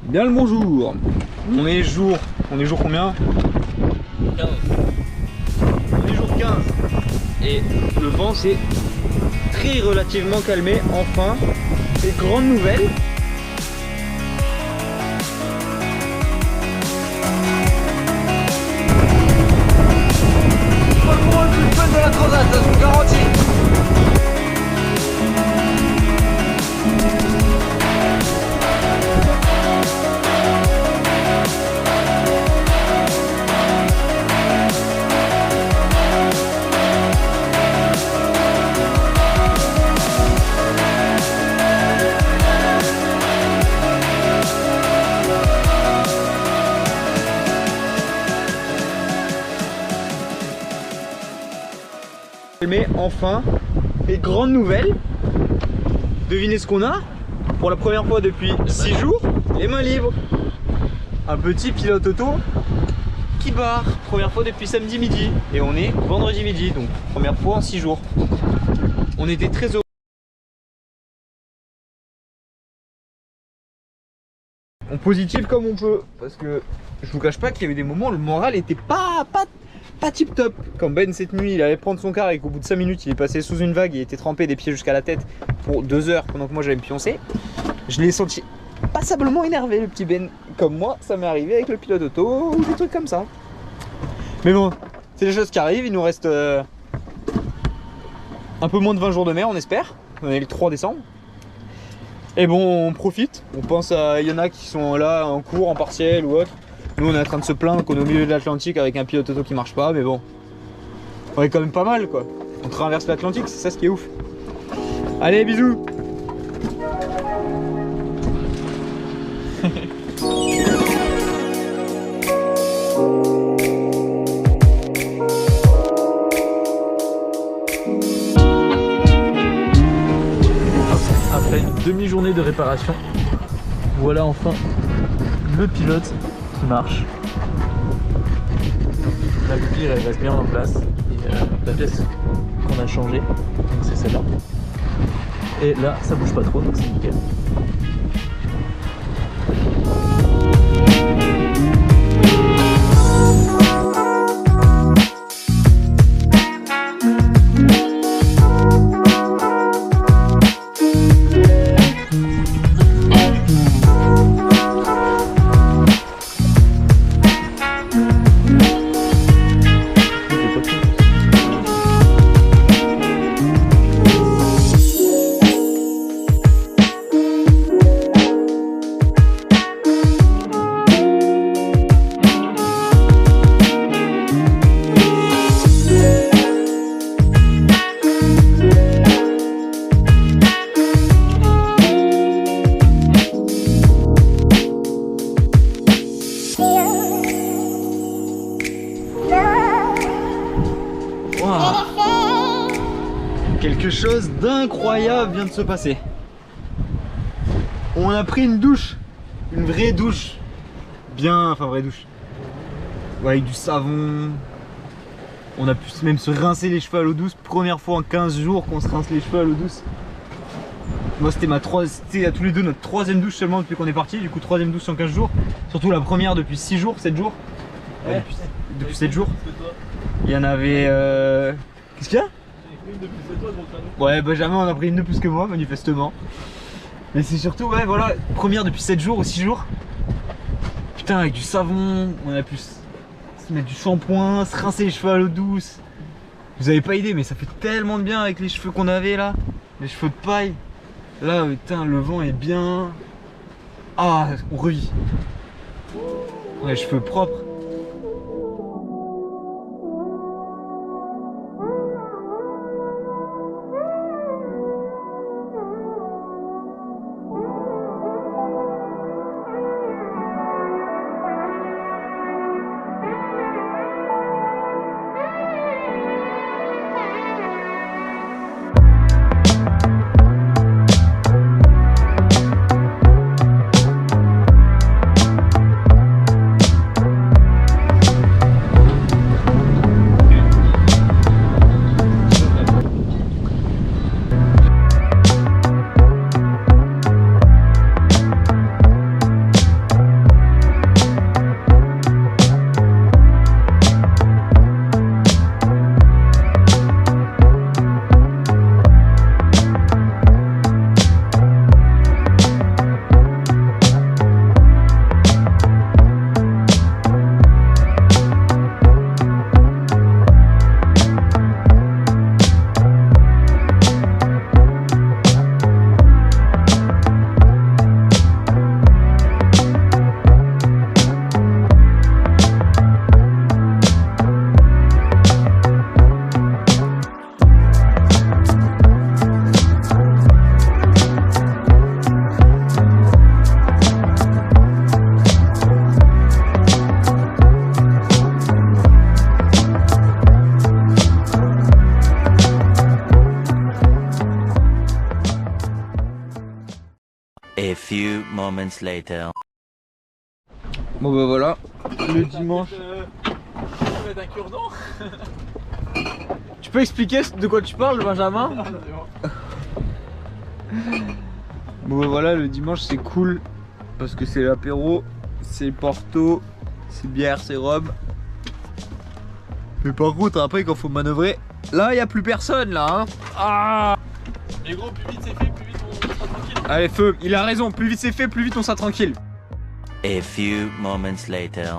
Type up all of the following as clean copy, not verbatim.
Bien le bonjour. On est jour combien? 15. On est jour 15. Et le vent s'est très relativement calmé, enfin. C'est grande nouvelle. Pas le moment le plus fun de la transat, ça je vous garantis. Mais enfin, et grande nouvelle, devinez ce qu'on a pour la première fois depuis 6 jours, les mains libres. Un petit pilote auto qui barre, première fois depuis samedi midi, et on est vendredi midi, donc première fois en 6 jours. On était très heureux. On positive comme on peut, parce que je vous cache pas qu'il y a eu des moments où le moral était pas tip top. Quand Ben cette nuit il allait prendre son car et qu'au bout de 5 minutes il est passé sous une vague, il était trempé des pieds jusqu'à la tête pour 2 heures pendant que moi j'allais me pioncer, je l'ai senti passablement énervé le petit Ben. Comme moi ça m'est arrivé avec le pilote auto ou des trucs comme ça. Mais bon, c'est des choses qui arrivent, il nous reste un peu moins de 20 jours de mer on espère. On est le 3 décembre. Et bon on profite, on pense à, il y en a qui sont là en cours, en partiel ou autre. Nous on est en train de se plaindre qu'on est au milieu de l'Atlantique avec un pilote auto qui marche pas, mais bon, on est quand même pas mal quoi. On traverse l'Atlantique, c'est ça ce qui est ouf. Allez, bisous. Après une demi-journée de réparation, voilà enfin le pilote qui marche. La pupille elle reste bien en place et la pièce qu'on a changée, donc c'est celle-là. Et là ça bouge pas trop donc c'est nickel. Quelque chose d'incroyable vient de se passer. On a pris une douche, une vraie douche, bien, enfin vraie douche, ouais, avec du savon. On a pu même se rincer les cheveux à l'eau douce, première fois en 15 jours qu'on se rince les cheveux à l'eau douce. Moi c'était à tous les deux notre 3e douche seulement depuis qu'on est parti, du coup 3e douche en 15 jours. Surtout la première depuis 6 jours, 7 jours. Ouais, depuis 7 jours. Il y en avait... Qu'est-ce qu'il y a? Ouais, Benjamin en a pris une de plus que moi, manifestement. Mais c'est surtout, ouais, voilà, première depuis 7 jours ou 6 jours. Putain, avec du savon, on a pu se mettre du shampoing, se rincer les cheveux à l'eau douce. Vous avez pas idée, mais ça fait tellement de bien avec les cheveux qu'on avait là. Les cheveux de paille. Là, putain, le vent est bien. Ah, on revit. On a les cheveux propres. A few moments later. Bon bah voilà, le dimanche. Ça va être un cure-dent. Tu peux expliquer de quoi tu parles, Benjamin? Bon bah voilà, le dimanche c'est cool parce que c'est l'apéro, c'est Porto, c'est bière, c'est rhum. Mais par contre après quand faut manœuvrer, là il y a plus personne là hein. Ah. Mais gros, plus vite c'est fait, plus vite on sera tranquille. Allez feu, il a raison, plus vite c'est fait, plus vite on sera tranquille. A few moments later.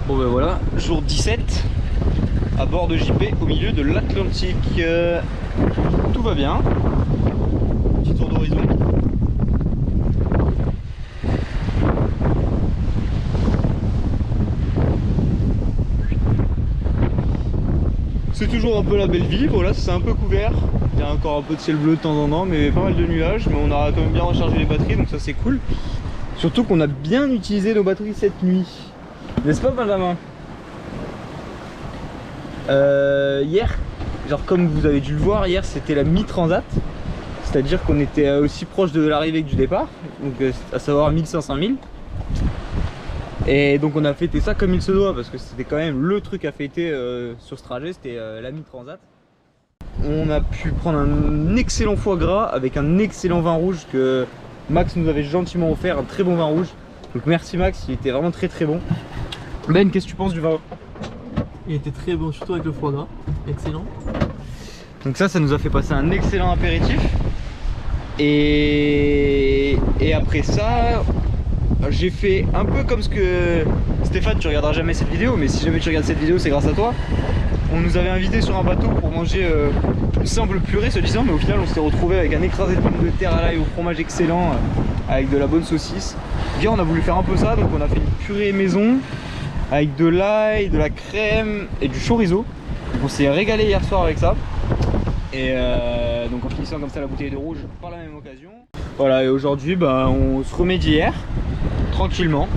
Bon ben voilà, jour 17, à bord de JP au milieu de l'Atlantique. Tout va bien. Petit tour d'horizon. C'est toujours un peu la belle vie, voilà, c'est un peu couvert. Il y a encore un peu de ciel bleu de temps en temps, mais pas mal de nuages. Mais on aura quand même bien rechargé les batteries, donc ça c'est cool. Surtout qu'on a bien utilisé nos batteries cette nuit. N'est-ce pas Benjamin? Hier, genre comme vous avez dû le voir, hier c'était la mi-transat. C'est-à-dire qu'on était aussi proche de l'arrivée que du départ, donc à savoir 1500-1000. Et donc on a fêté ça comme il se doit, parce que c'était quand même le truc à fêter sur ce trajet, c'était la mi-transat. On a pu prendre un excellent foie gras avec un excellent vin rouge que Max nous avait gentiment offert, un très bon vin rouge. Donc merci Max, il était vraiment très très bon. Ben, qu'est-ce que tu penses du vin? Il était très bon, surtout avec le foie gras. Excellent. Donc ça nous a fait passer un excellent apéritif. Et après ça, j'ai fait un peu comme ce que... Stéphane, tu regarderas jamais cette vidéo, mais si jamais tu regardes cette vidéo, c'est grâce à toi. On nous avait invités sur un bateau pour manger une simple purée, se disant, mais au final on s'était retrouvé avec un écrasé de pommes de terre à l'ail au fromage excellent, avec de la bonne saucisse. Bien, on a voulu faire un peu ça, donc on a fait une purée maison avec de l'ail, de la crème et du chorizo. Donc on s'est régalé hier soir avec ça. Et donc en finissant comme ça la bouteille de rouge par la même occasion. Voilà, et aujourd'hui bah, on se remet d'hier, tranquillement.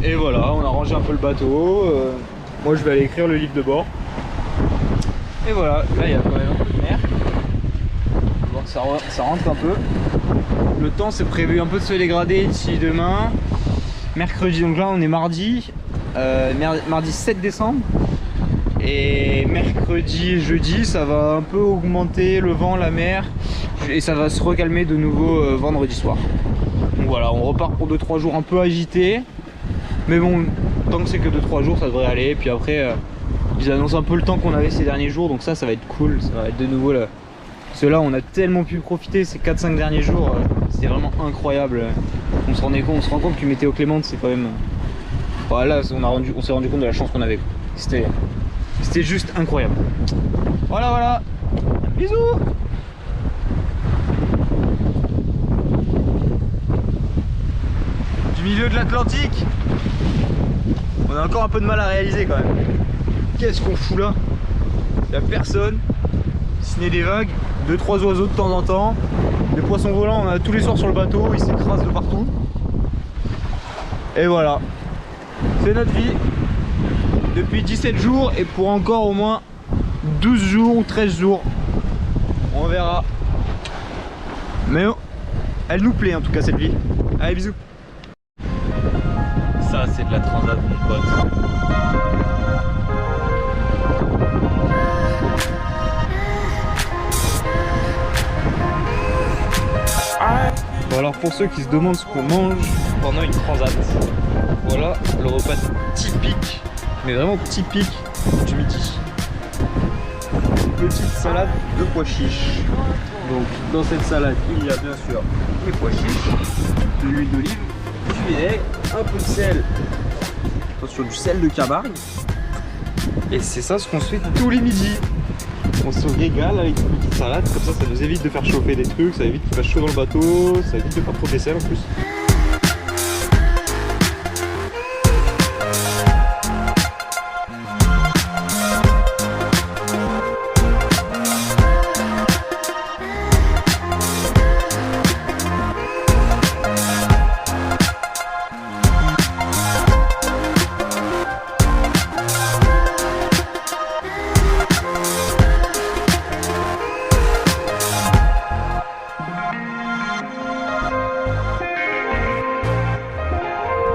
Et voilà, on a rangé un peu le bateau. Moi je vais aller écrire le livre de bord. Et voilà, là il y a quand même un peu de mer. On va voir que ça rentre un peu. Le temps c'est prévu un peu de se dégrader d'ici demain. Mercredi, donc là on est mardi, mardi 7 décembre. Et mercredi et jeudi ça va un peu augmenter le vent, la mer. Et ça va se recalmer de nouveau vendredi soir. Donc voilà, on repart pour 2-3 jours un peu agités. Mais bon, tant que c'est que 2-3 jours ça devrait aller. Et puis après, ils annoncent un peu le temps qu'on avait ces derniers jours. Donc ça va être cool, ça va être de nouveau là. Parce que là on a tellement pu profiter ces 4-5 derniers jours. C'était vraiment incroyable. On se rend compte qu'une météo clémente c'est quand même... Voilà, on s'est rendu compte de la chance qu'on avait. C'était juste incroyable. Voilà, voilà. Bisous. Du milieu de l'Atlantique. On a encore un peu de mal à réaliser quand même. Qu'est-ce qu'on fout là? Il n'y a personne. Si ce n'est des vagues, 2-3 oiseaux de temps en temps. Des poissons volants, on a tous les soirs sur le bateau, ils s'écrasent de partout. Et voilà. C'est notre vie. Depuis 17 jours et pour encore au moins 12 jours ou 13 jours. On verra. Mais elle nous plaît en tout cas cette vie. Allez, bisous. Ça c'est de la transat mon pote. Bon alors pour ceux qui se demandent ce qu'on mange pendant une transat, voilà le repas typique, mais vraiment typique du midi. petite salade de pois chiches. Donc dans cette salade il y a bien sûr les pois chiches, de l'huile d'olive, du vinaigre, un peu de sel, attention du sel de Camargue. Et c'est ça ce qu'on se fait tous les midis. On se régale avec une petite salade, comme ça nous évite de faire chauffer des trucs, ça évite qu'il fasse chaud dans le bateau, ça évite de pas trop de sel en plus.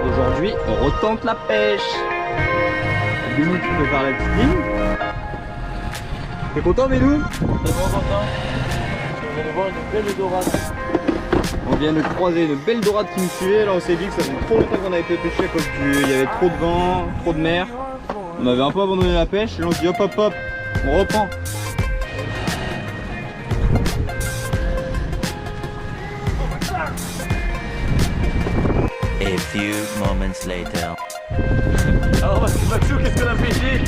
Aujourd'hui, on retente la pêche. Bénou, tu peux faire la petite ligne. T'es content, Bénou? Vraiment content. On vient de voir une belle dorade. On vient de croiser une belle dorade qui nous suivait. Là, on s'est dit que ça faisait trop longtemps qu'on avait pas pêché à cause il y avait trop de vent, trop de mer. On avait un peu abandonné la pêche. Et là, on se dit hop hop hop, on reprend. A few moments later. Alors Maxou, qu'est-ce qu'on a pêché?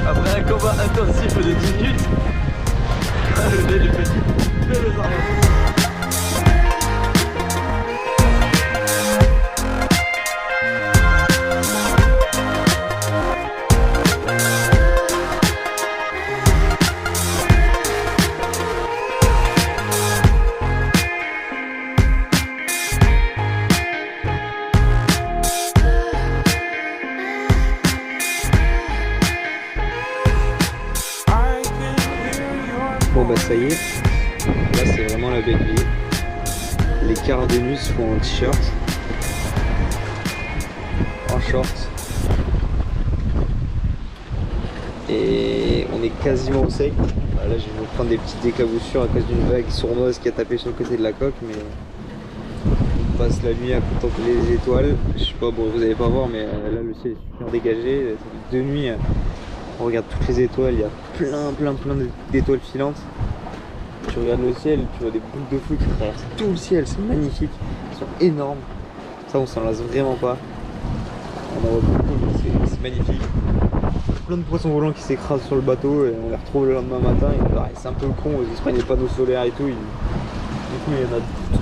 Après un combat intensif de 10 minutes, le nez du petit, le lézard. Bon bah ça y est, là c'est vraiment la belle vie. Les quarts de nuit se font en t-shirt, en short. Et on est quasiment au sec. Là je vais vous prendre des petites décaboussures à cause d'une vague sournoise qui a tapé sur le côté de la coque, mais on passe la nuit à contempler les étoiles. Je sais pas, bon vous allez pas voir, mais là le ciel est super dégagé. De nuit on regarde toutes les étoiles, il y a plein d'étoiles filantes. Tu regardes le ciel, tu vois des boules de feu qui traversent tout le ciel, c'est magnifique, ils sont énormes. Ça on s'en lasse vraiment pas. On en voit beaucoup, c'est magnifique. Plein de poissons volants qui s'écrasent sur le bateau et on les retrouve le lendemain matin. Et c'est un peu con, ils se prennent des panneaux solaires et tout. Du coup il y en a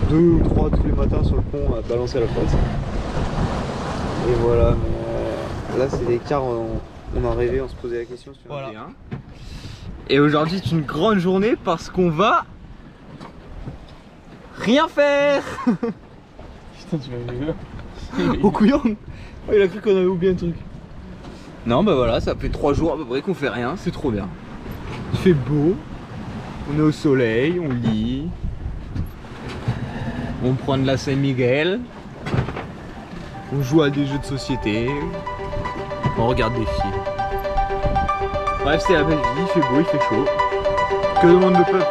2 ou 3 tous les matins sur le pont à balancer à la flotte. Et voilà, mais là c'est des quarts. On en rêvait, on se posait la question sur un T1. Et aujourd'hui c'est une grande journée parce qu'on va rien faire. Putain, tu m'as vu. Au couillon. Oh, il a cru qu'on avait oublié un truc. Non bah voilà, ça fait 3 jours à peu près qu'on fait rien, c'est trop bien. Il fait beau, on est au soleil, on lit, on prend de la Saint-Miguel, on joue à des jeux de société, on regarde des films. Bref, c'est la belle vie, il fait beau, il fait chaud. Que demande le peuple?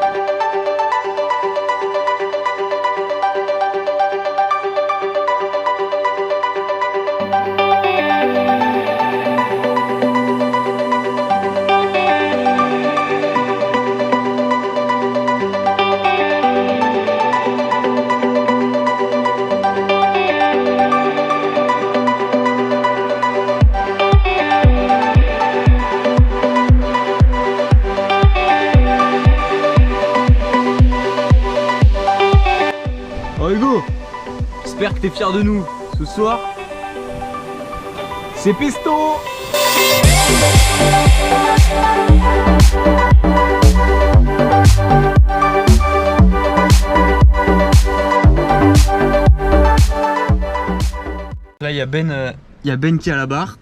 Oh Hugo, j'espère que t'es fier de nous. Ce soir, c'est pesto. Là il y a Ben qui est à la barre.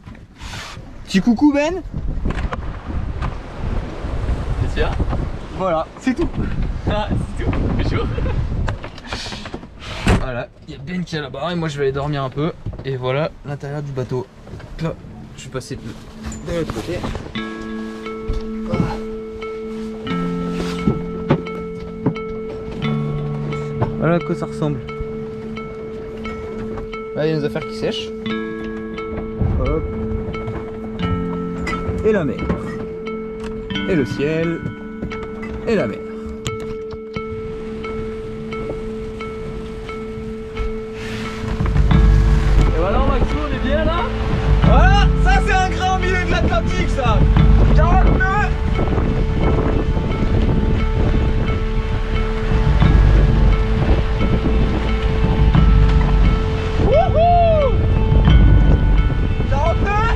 Petit coucou Ben. C'est sûr? Voilà, c'est tout. Ah, c'est tout, c'est chaud. Voilà, il y a Ben qui est à la barre et moi je vais aller dormir un peu. Et voilà l'intérieur du bateau. Là, je suis passé de l'autre côté. Voilà à quoi ça ressemble. Là, il y a nos affaires qui sèchent. Hop. Et la mer. Et le ciel. Et la mer. Et voilà Maxou, on est bien là. Voilà, ça c'est un grain au milieu de l'Atlantique ça. 40 nœuds. Wouhou 40 nœuds.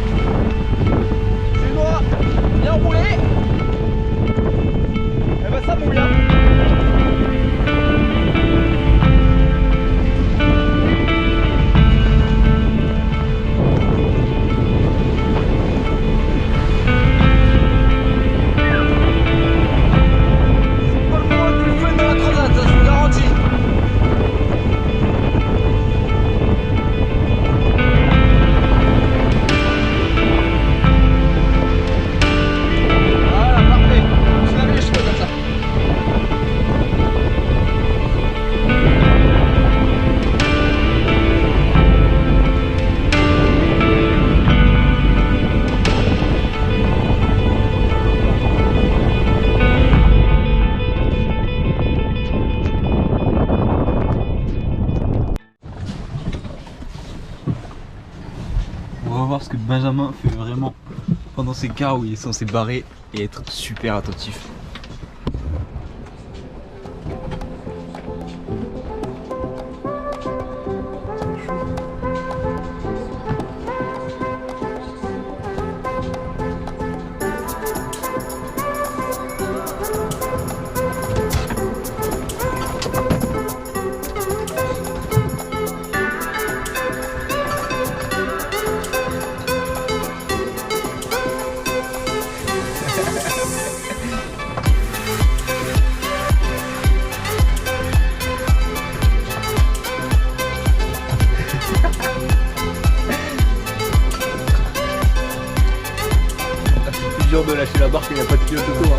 Chinois, bien roulé. Et ben ça mouille hein. On va voir ce que Benjamin fait vraiment pendant ces quarts où il est censé barrer et être super attentif. Dur de lâcher la barre qu'il n'y a pas de pilote autour. Hein.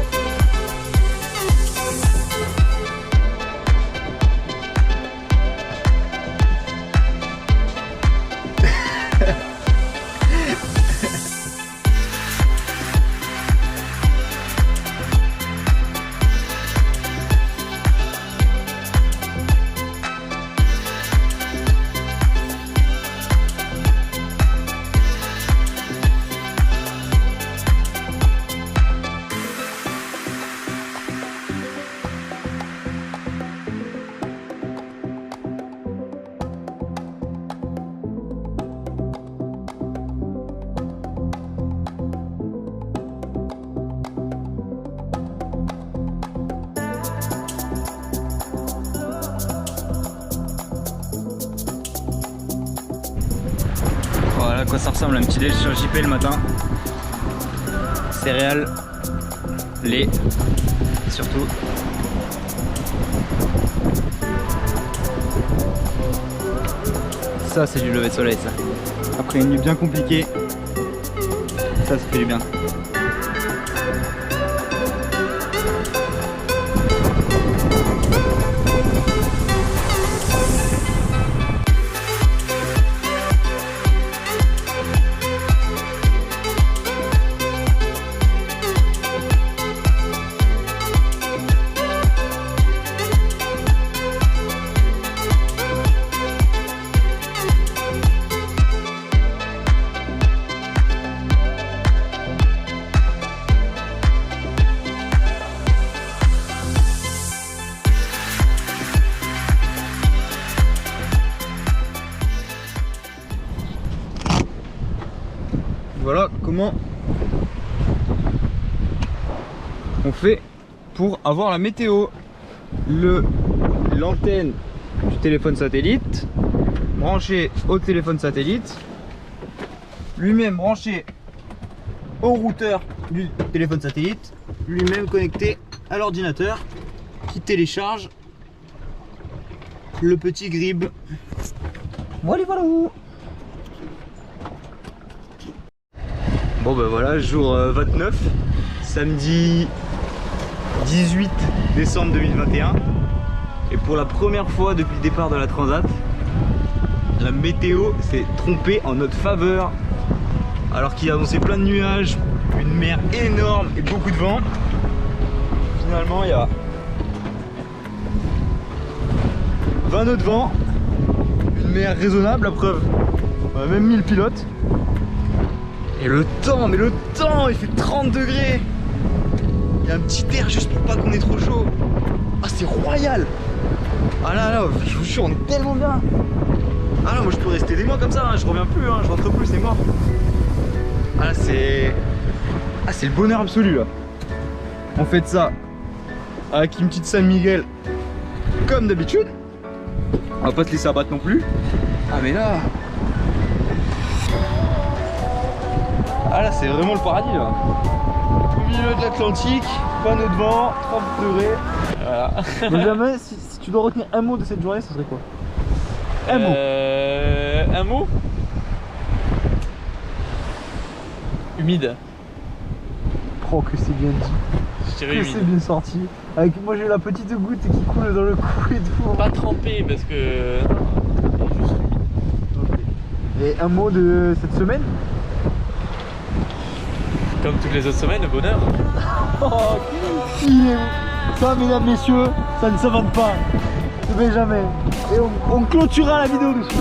Voilà à quoi ça ressemble un petit déj sur JP le matin. Céréales, lait, surtout. Ça c'est du lever de soleil ça. Après une nuit bien compliquée, ça fait du bien. Voilà comment on fait pour avoir la météo. L'antenne du téléphone satellite branchée au téléphone satellite, lui-même branché au routeur du téléphone satellite, lui-même connecté à l'ordinateur qui télécharge le petit Grib. Voilà, voilà. Bon ben voilà, jour 29, samedi 18 décembre 2021. Et pour la première fois depuis le départ de la Transat, la météo s'est trompée en notre faveur. Alors qu'il annonçait plein de nuages, une mer énorme et beaucoup de vent. Finalement, il y a 20 nœuds de vent, une mer raisonnable, la preuve. On a même mis le pilote. Et le temps, mais le temps, il fait 30 degrés. Il y a un petit air juste pour pas qu'on ait trop chaud. Ah, c'est royal. Ah là, je vous jure, on est tellement bien. Ah là, moi je peux rester des mois comme ça, hein. Je reviens plus, hein. Je rentre plus, c'est mort. Ah là, c'est... Ah, c'est le bonheur absolu là. On fait ça avec une petite San Miguel comme d'habitude. On va pas se laisser abattre non plus. Ah mais là... Ah là, c'est vraiment le paradis là. Au milieu de l'Atlantique, panneau de vent, 30 degrés. Voilà. Benjamin, si tu dois retenir un mot de cette journée, ce serait quoi? Un mot. Un mot? Humide. Oh, que c'est bien dit. Je dirais Que humide. c'est bien sorti. Avec moi, j'ai la petite goutte qui coule dans le cou et tout. Pas trempé parce que. Non, juste humide. Et un mot de cette semaine? Comme toutes les autres semaines, le bonheur. Oh, ça, mesdames, messieurs, ça ne s'invente pas. C'est Benjamin. Et on clôturera la vidéo dessus.